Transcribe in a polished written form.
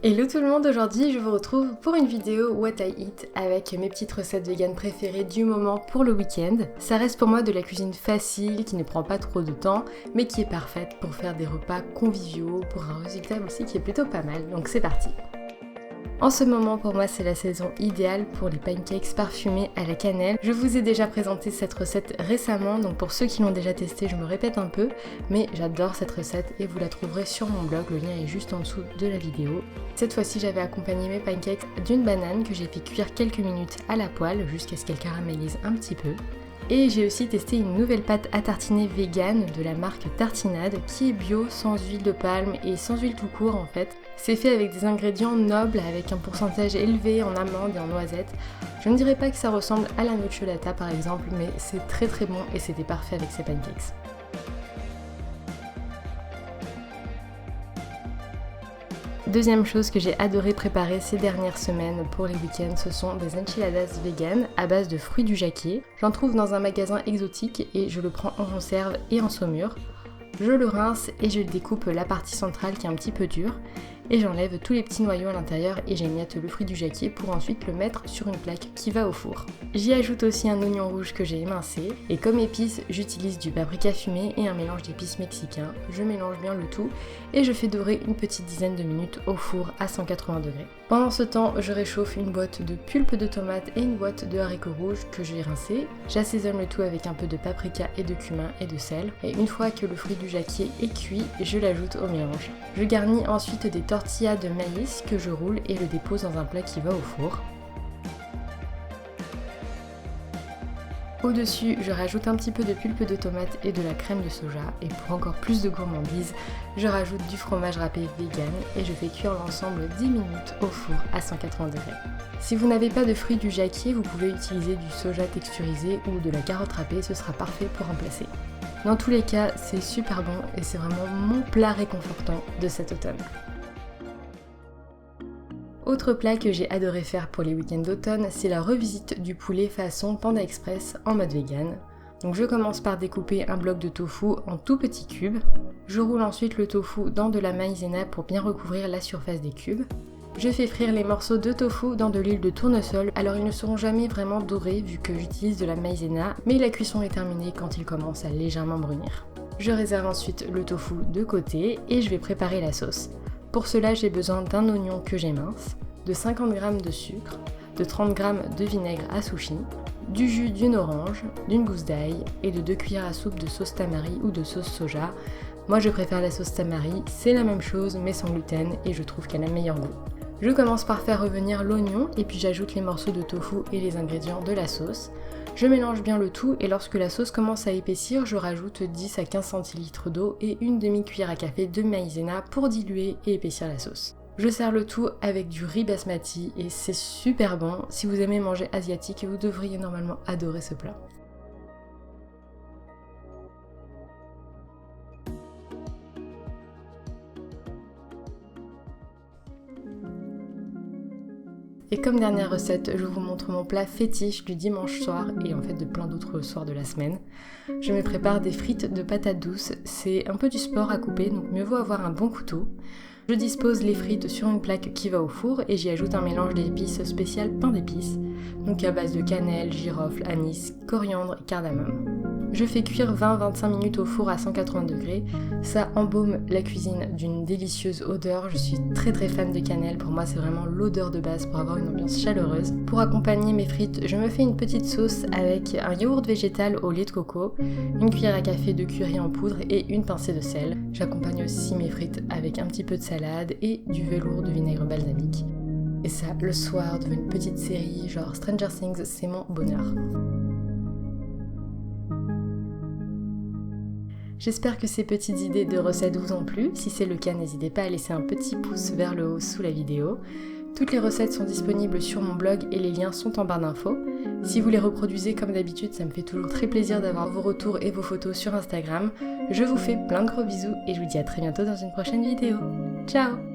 Hello tout le monde, aujourd'hui je vous retrouve pour une vidéo What I Eat avec mes petites recettes véganes préférées du moment pour le week-end. Ça reste pour moi de la cuisine facile, qui ne prend pas trop de temps, mais qui est parfaite pour faire des repas conviviaux, pour un résultat aussi qui est plutôt pas mal, donc c'est parti. En ce moment, pour moi, c'est la saison idéale pour les pancakes parfumés à la cannelle. Je vous ai déjà présenté cette recette récemment, donc pour ceux qui l'ont déjà testée, je me répète un peu, mais j'adore cette recette et vous la trouverez sur mon blog, le lien est juste en dessous de la vidéo. Cette fois-ci, j'avais accompagné mes pancakes d'une banane que j'ai fait cuire quelques minutes à la poêle jusqu'à ce qu'elle caramélise un petit peu. Et j'ai aussi testé une nouvelle pâte à tartiner vegan de la marque Tartinade qui est bio, sans huile de palme et sans huile tout court en fait. C'est fait avec des ingrédients nobles avec un pourcentage élevé en amandes et en noisettes. Je ne dirais pas que ça ressemble à la nocciolata par exemple, mais c'est très très bon et c'était parfait avec ces pancakes. Deuxième chose que j'ai adoré préparer ces dernières semaines pour les week-ends, ce sont des enchiladas vegan à base de fruits du jacquier. J'en trouve dans un magasin exotique et je le prends en conserve et en saumure. Je le rince et je découpe la partie centrale qui est un petit peu dure et j'enlève tous les petits noyaux à l'intérieur et j'émiette le fruit du jacquier pour ensuite le mettre sur une plaque qui va au four. J'y ajoute aussi un oignon rouge que j'ai émincé et comme épices j'utilise du paprika fumé et un mélange d'épices mexicains. Je mélange bien le tout et je fais dorer une petite dizaine de minutes au four à 180 degrés. Pendant ce temps, je réchauffe une boîte de pulpe de tomate et une boîte de haricots rouges que j'ai rincés. J'assaisonne le tout avec un peu de paprika et de cumin et de sel. Et une fois que le fruit du jacquier est cuit, je l'ajoute au mélange. Je garnis ensuite des tortillas de maïs que je roule et le dépose dans un plat qui va au four. Au-dessus, je rajoute un petit peu de pulpe de tomate et de la crème de soja. Et pour encore plus de gourmandise, je rajoute du fromage râpé vegan et je fais cuire l'ensemble 10 minutes au four à 180 degrés. Si vous n'avez pas de fruits du jacquier, vous pouvez utiliser du soja texturisé ou de la carotte râpée, ce sera parfait pour remplacer. Dans tous les cas, c'est super bon et c'est vraiment mon plat réconfortant de cet automne. Autre plat que j'ai adoré faire pour les week-ends d'automne, c'est la revisite du poulet façon Panda Express en mode vegan. Donc je commence par découper un bloc de tofu en tout petits cubes. Je roule ensuite le tofu dans de la maïzena pour bien recouvrir la surface des cubes. Je fais frire les morceaux de tofu dans de l'huile de tournesol, alors ils ne seront jamais vraiment dorés vu que j'utilise de la maïzena, mais la cuisson est terminée quand ils commencent à légèrement brunir. Je réserve ensuite le tofu de côté et je vais préparer la sauce. Pour cela, j'ai besoin d'un oignon que j'émince, de 50 g de sucre, de 30 g de vinaigre à sushi, du jus d'une orange, d'une gousse d'ail et de 2 cuillères à soupe de sauce tamari ou de sauce soja. Moi je préfère la sauce tamari, c'est la même chose mais sans gluten et je trouve qu'elle a meilleur goût. Je commence par faire revenir l'oignon et puis j'ajoute les morceaux de tofu et les ingrédients de la sauce. Je mélange bien le tout et lorsque la sauce commence à épaissir, je rajoute 10 à 15 centilitres d'eau et une demi-cuillère à café de maïzena pour diluer et épaissir la sauce. Je sers le tout avec du riz basmati et c'est super bon. Si vous aimez manger asiatique, vous devriez normalement adorer ce plat. Et comme dernière recette, je vous montre mon plat fétiche du dimanche soir et en fait de plein d'autres soirs de la semaine. Je me prépare des frites de patates douces, c'est un peu du sport à couper donc mieux vaut avoir un bon couteau. Je dispose les frites sur une plaque qui va au four et j'y ajoute un mélange d'épices spécial pain d'épices, donc à base de cannelle, girofle, anis, coriandre et cardamome. Je fais cuire 20-25 minutes au four à 180 degrés, ça embaume la cuisine d'une délicieuse odeur, je suis très fan de cannelle, pour moi c'est vraiment l'odeur de base pour avoir une ambiance chaleureuse. Pour accompagner mes frites, je me fais une petite sauce avec un yaourt végétal au lait de coco, une cuillère à café de curry en poudre et une pincée de sel. J'accompagne aussi mes frites avec un petit peu de salade et du velours de vinaigre balsamique. Et ça, le soir, devant une petite série genre Stranger Things, c'est mon bonheur. J'espère que ces petites idées de recettes vous ont plu. Si c'est le cas, n'hésitez pas à laisser un petit pouce vers le haut sous la vidéo. Toutes les recettes sont disponibles sur mon blog et les liens sont en barre d'infos. Si vous les reproduisez comme d'habitude, ça me fait toujours très plaisir d'avoir vos retours et vos photos sur Instagram. Je vous fais plein de gros bisous et je vous dis à très bientôt dans une prochaine vidéo. Ciao!